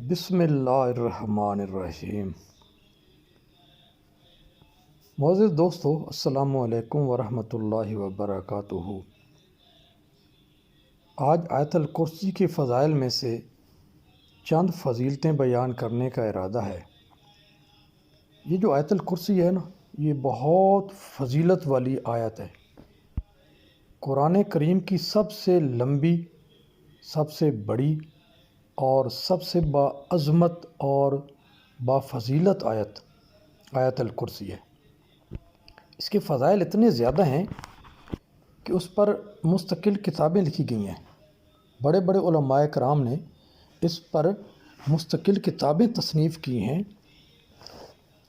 بسم اللہ الرحمن الرحیم۔ معزز دوستو، السلام علیکم ورحمۃ اللہ وبرکاتہ۔ آج آیت الکرسی کے فضائل میں سے چند فضیلتیں بیان کرنے کا ارادہ ہے۔ یہ جو آیت الکرسی ہے نا، یہ بہت فضیلت والی آیت ہے۔ قرآن کریم کی سب سے لمبی، سب سے بڑی اور سب سے باعظمت اور بافضیلت آیت الکرسی ہے۔ اس کے فضائل اتنے زیادہ ہیں کہ اس پر مستقل کتابیں لکھی گئی ہیں۔ بڑے بڑے علماء کرام نے اس پر مستقل کتابیں تصنیف کی ہیں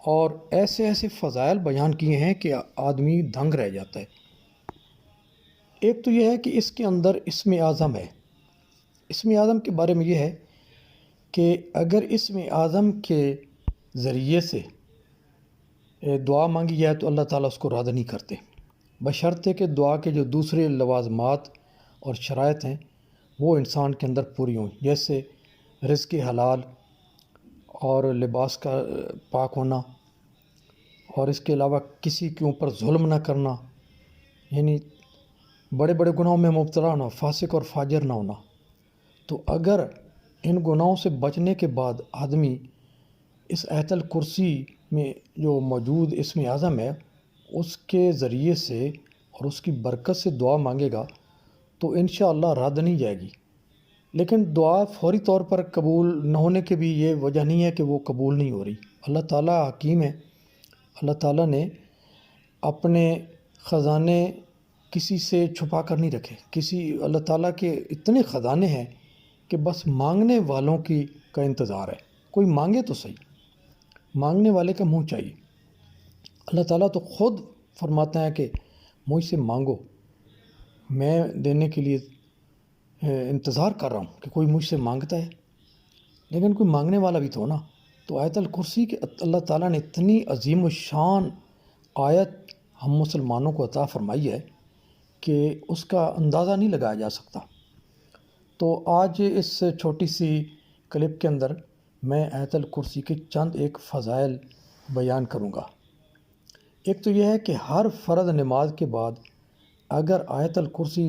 اور ایسے ایسے فضائل بیان کیے ہیں کہ آدمی دنگ رہ جاتا ہے۔ ایک تو یہ ہے کہ اس کے اندر اسم اعظم ہے۔ اسم اعظم کے بارے میں یہ ہے کہ اگر اسم اعظم کے ذریعے سے دعا مانگی جائے تو اللہ تعالیٰ اس کو رد نہیں کرتے، بشرطے کہ دعا کے جو دوسرے لوازمات اور شرائط ہیں وہ انسان کے اندر پوری ہوں، جیسے رزق حلال اور لباس کا پاک ہونا، اور اس کے علاوہ کسی کے اوپر ظلم نہ کرنا، یعنی بڑے بڑے گناہوں میں مبتلا ہونا، فاسق اور فاجر نہ ہونا۔ تو اگر ان گناہوں سے بچنے کے بعد آدمی اس آیت الکرسی میں جو موجود اسم اعظم ہے اس کے ذریعے سے اور اس کی برکت سے دعا مانگے گا تو انشاءاللہ رد نہیں جائے گی۔ لیکن دعا فوری طور پر قبول نہ ہونے کی بھی یہ وجہ نہیں ہے کہ وہ قبول نہیں ہو رہی۔ اللہ تعالیٰ حکیم ہے۔ اللہ تعالیٰ نے اپنے خزانے کسی سے چھپا کر نہیں رکھے۔ اللہ تعالیٰ کے اتنے خزانے ہیں کہ بس مانگنے والوں کا انتظار ہے۔ کوئی مانگے تو صحیح، مانگنے والے کا منہ چاہیے۔ اللہ تعالیٰ تو خود فرماتا ہے کہ مجھ سے مانگو، میں دینے کے لیے انتظار کر رہا ہوں کہ کوئی مجھ سے مانگتا ہے، لیکن کوئی مانگنے والا بھی تو ہو نا۔ تو آیت الکرسی کے اللہ تعالیٰ نے اتنی عظیم الشان آیت ہم مسلمانوں کو عطا فرمائی ہے کہ اس کا اندازہ نہیں لگایا جا سکتا۔ تو آج اس چھوٹی سی کلپ کے اندر میں آیت الکرسی کے چند ایک فضائل بیان کروں گا۔ ایک تو یہ ہے کہ ہر فرض نماز کے بعد اگر آیت الکرسی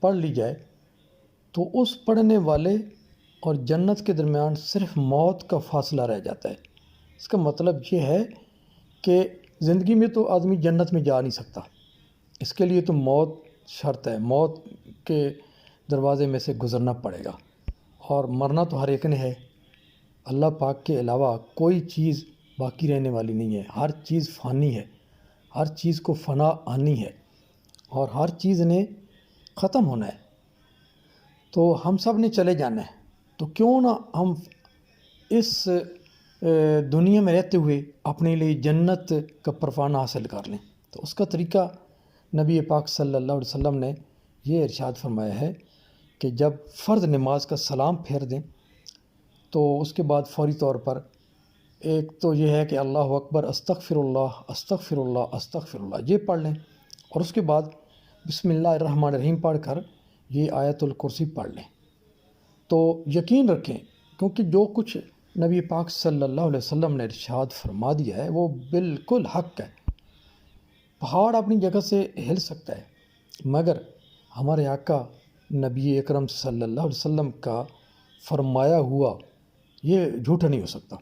پڑھ لی جائے تو اس پڑھنے والے اور جنت کے درمیان صرف موت کا فاصلہ رہ جاتا ہے۔ اس کا مطلب یہ ہے کہ زندگی میں تو آدمی جنت میں جا نہیں سکتا، اس کے لیے تو موت شرط ہے، موت کے دروازے میں سے گزرنا پڑے گا، اور مرنا تو ہر ایک نے ہے۔ اللہ پاک کے علاوہ کوئی چیز باقی رہنے والی نہیں ہے، ہر چیز فانی ہے، ہر چیز کو فنا آنی ہے اور ہر چیز نے ختم ہونا ہے۔ تو ہم سب نے چلے جانا ہے، تو کیوں نہ ہم اس دنیا میں رہتے ہوئے اپنے لیے جنت کا پروانہ حاصل کر لیں۔ تو اس کا طریقہ نبی پاک صلی اللہ علیہ وسلم نے یہ ارشاد فرمایا ہے کہ جب فرض نماز کا سلام پھیر دیں تو اس کے بعد فوری طور پر ایک تو یہ ہے کہ اللہ اکبر، استغفر اللہ استغفر اللہ استغفر اللہ، یہ پڑھ لیں، اور اس کے بعد بسم اللہ الرحمن الرحیم پڑھ کر یہ آیت الکرسی پڑھ لیں۔ تو یقین رکھیں، کیونکہ جو کچھ نبی پاک صلی اللہ علیہ وسلم نے ارشاد فرما دیا ہے وہ بالکل حق ہے۔ پہاڑ اپنی جگہ سے ہل سکتا ہے، مگر ہمارے آقا نبی اکرم صلی اللہ علیہ وسلم کا فرمایا ہوا یہ جھوٹا نہیں ہو سکتا،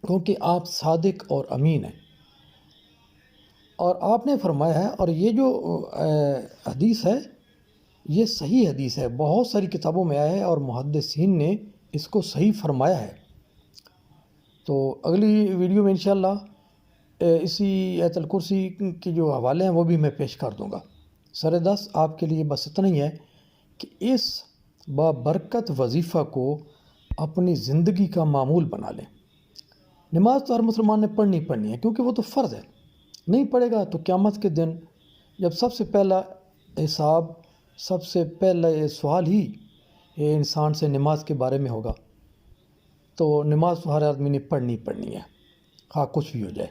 کیونکہ آپ صادق اور امین ہیں۔ اور آپ نے فرمایا ہے، اور یہ جو حدیث ہے یہ صحیح حدیث ہے، بہت ساری کتابوں میں آیا ہے اور محدثین نے اس کو صحیح فرمایا ہے۔ تو اگلی ویڈیو میں انشاءاللہ اسی آیت الکرسی کے جو حوالے ہیں وہ بھی میں پیش کر دوں گا۔ سر دست آپ کے لیے بس اتنا ہی ہے کہ اس بابرکت وظیفہ کو اپنی زندگی کا معمول بنا لیں۔ نماز تو ہر مسلمان نے پڑھنی ہے، کیونکہ وہ تو فرض ہے۔ نہیں پڑھے گا تو قیامت کے دن جب سب سے پہلا حساب، سب سے پہلا سوال ہی انسان سے نماز کے بارے میں ہوگا، تو نماز تو ہر آدمی نے پڑھنی ہے، خواہ کچھ بھی ہو جائے۔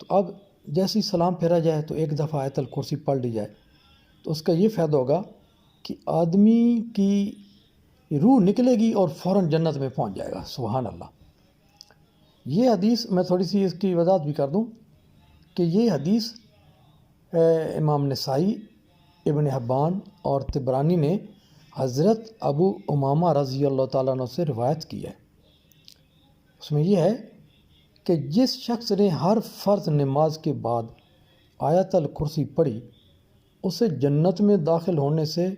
تو اب جیسے ہی سلام پھیرا جائے تو ایک دفعہ آیت الکرسی پڑھ لی جائے تو اس کا یہ فائدہ ہوگا کہ آدمی کی روح نکلے گی اور فوراً جنت میں پہنچ جائے گا۔ سبحان اللہ۔ یہ حدیث میں تھوڑی سی اس کی وضاحت بھی کر دوں کہ یہ حدیث امام نسائی، ابن حبان اور طبرانی نے حضرت ابو امامہ رضی اللہ تعالیٰ عنہ سے روایت کی ہے۔ اس میں یہ ہے کہ جس شخص نے ہر فرض نماز کے بعد آیت الکرسی پڑھی، اسے جنت میں داخل ہونے سے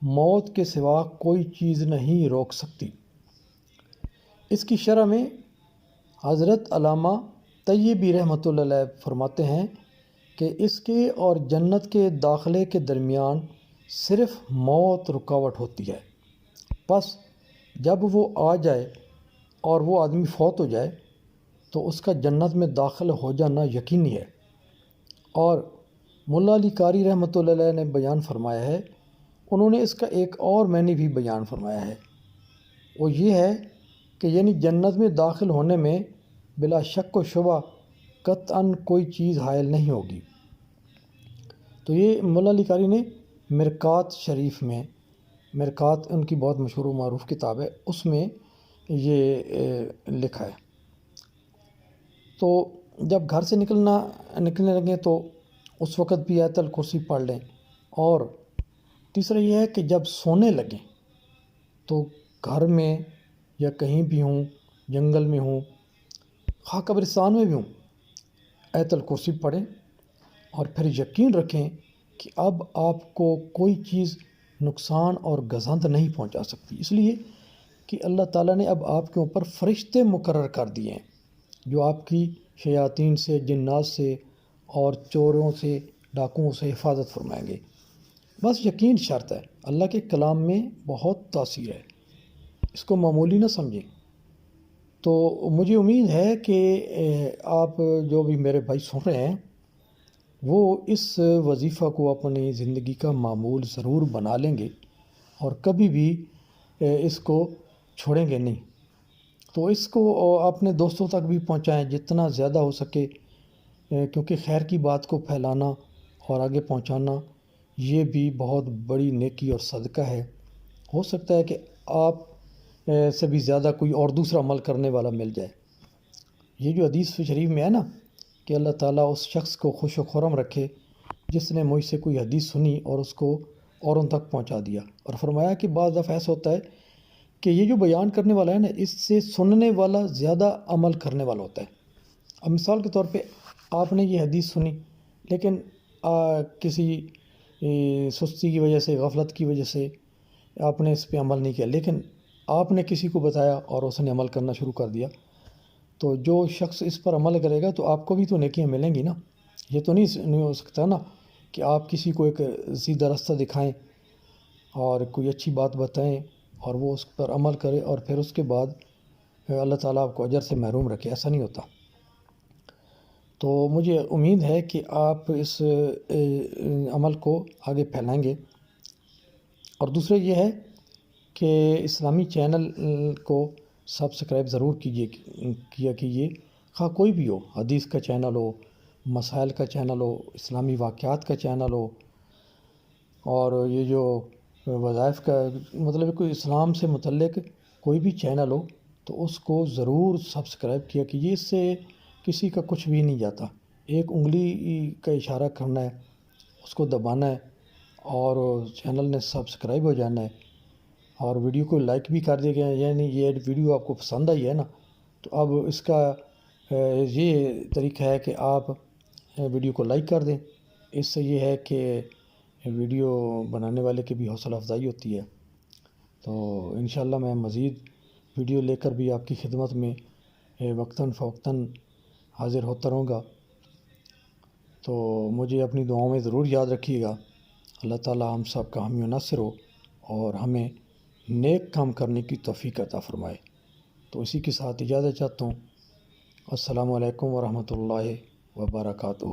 موت کے سوا کوئی چیز نہیں روک سکتی۔ اس کی شرح میں حضرت علامہ طیبی رحمۃ اللہ علیہ فرماتے ہیں کہ اس کے اور جنت کے داخلے کے درمیان صرف موت رکاوٹ ہوتی ہے۔ بس جب وہ آ جائے اور وہ آدمی فوت ہو جائے تو اس کا جنت میں داخل ہو جانا یقینی ہے۔ اور ملا علی قاری رحمۃ اللہ علیہ نے بیان فرمایا ہے، انہوں نے اس کا ایک اور معنی بھی بیان فرمایا ہے، وہ یہ ہے کہ یعنی جنت میں داخل ہونے میں بلا شک و شبہ قطعاً کوئی چیز حائل نہیں ہوگی۔ تو یہ ملا علی قاری نے مرقات شریف میں، مرقات ان کی بہت مشہور و معروف کتاب ہے، اس میں یہ لکھا ہے۔ تو جب گھر سے نکلنے لگیں تو اس وقت بھی آیت الکرسی پڑھ لیں۔ اور تیسرا یہ ہے کہ جب سونے لگیں تو گھر میں یا کہیں بھی ہوں، جنگل میں ہوں، خواہ قبرستان میں بھی ہوں، آیت الکرسی پڑھیں اور پھر یقین رکھیں کہ اب آپ کو کوئی چیز نقصان اور گزند نہیں پہنچا سکتی، اس لیے کہ اللہ تعالیٰ نے اب آپ کے اوپر فرشتے مقرر کر دیے ہیں جو آپ کی شیاطین سے، جنات سے اور چوروں سے، ڈاکوؤں سے حفاظت فرمائیں گے۔ بس یقین شرط ہے، اللہ کے کلام میں بہت تاثیر ہے، اس کو معمولی نہ سمجھیں۔ تو مجھے امید ہے کہ آپ جو بھی میرے بھائی سن رہے ہیں وہ اس وظیفہ کو اپنی زندگی کا معمول ضرور بنا لیں گے اور کبھی بھی اس کو چھوڑیں گے نہیں۔ تو اس کو اپنے دوستوں تک بھی پہنچائیں جتنا زیادہ ہو سکے، کیونکہ خیر کی بات کو پھیلانا اور آگے پہنچانا یہ بھی بہت بڑی نیکی اور صدقہ ہے۔ ہو سکتا ہے کہ آپ سے بھی زیادہ کوئی اور دوسرا عمل کرنے والا مل جائے۔ یہ جو حدیث شریف میں ہے نا کہ اللہ تعالیٰ اس شخص کو خوش و خرم رکھے جس نے مجھ سے کوئی حدیث سنی اور اس کو اوروں تک پہنچا دیا، اور فرمایا کہ بعض دفعہ ایسا ہوتا ہے کہ یہ جو بیان کرنے والا ہے نا، اس سے سننے والا زیادہ عمل کرنے والا ہوتا ہے۔ اب مثال کے طور پہ آپ نے یہ حدیث سنی لیکن کسی سستی کی وجہ سے، غفلت کی وجہ سے آپ نے اس پہ عمل نہیں کیا، لیکن آپ نے کسی کو بتایا اور اس نے عمل کرنا شروع کر دیا، تو جو شخص اس پر عمل کرے گا تو آپ کو بھی تو نیکیاں ملیں گی نا۔ یہ تو نہیں ہو سکتا نا کہ آپ کسی کو ایک سیدھا راستہ دکھائیں اور کوئی اچھی بات بتائیں اور وہ اس پر عمل کرے اور پھر اس کے بعد اللہ تعالیٰ آپ کو اجر سے محروم رکھے، ایسا نہیں ہوتا۔ تو مجھے امید ہے کہ آپ اس عمل کو آگے پھیلائیں گے۔ اور دوسرا یہ ہے کہ اسلامی چینل کو سبسکرائب ضرور کیا کیجیے، خواہ کوئی بھی ہو، حدیث کا چینل ہو، مسائل کا چینل ہو، اسلامی واقعات کا چینل ہو، اور یہ جو وظائف کا مطلب کوئی اسلام سے متعلق کوئی بھی چینل ہو تو اس کو ضرور سبسکرائب کیا کیجیے۔ اس سے کسی کا کچھ بھی نہیں جاتا، ایک انگلی کا اشارہ کرنا ہے، اس کو دبانا ہے اور چینل نے سبسکرائب ہو جانا ہے، اور ویڈیو کو لائک بھی کر دیا گیا، یعنی یہ ویڈیو آپ کو پسند آئی ہے نا، تو اب اس کا یہ طریقہ ہے کہ آپ ویڈیو کو لائک کر دیں۔ اس سے یہ ہے کہ ویڈیو بنانے والے کی بھی حوصلہ افزائی ہوتی ہے۔ تو انشاءاللہ میں مزید ویڈیو لے کر بھی آپ کی خدمت میں وقتاً فوقتاً حاضر ہوتا رہوں گا۔ تو مجھے اپنی دعاؤں میں ضرور یاد رکھیے گا۔ اللہ تعالیٰ ہم سب کا حامی و ناصر ہو اور ہمیں نیک کام کرنے کی توفیق عطا فرمائے۔ تو اسی کے ساتھ اجازت چاہتا ہوں۔ السلام علیکم ورحمۃ اللہ وبرکاتہ۔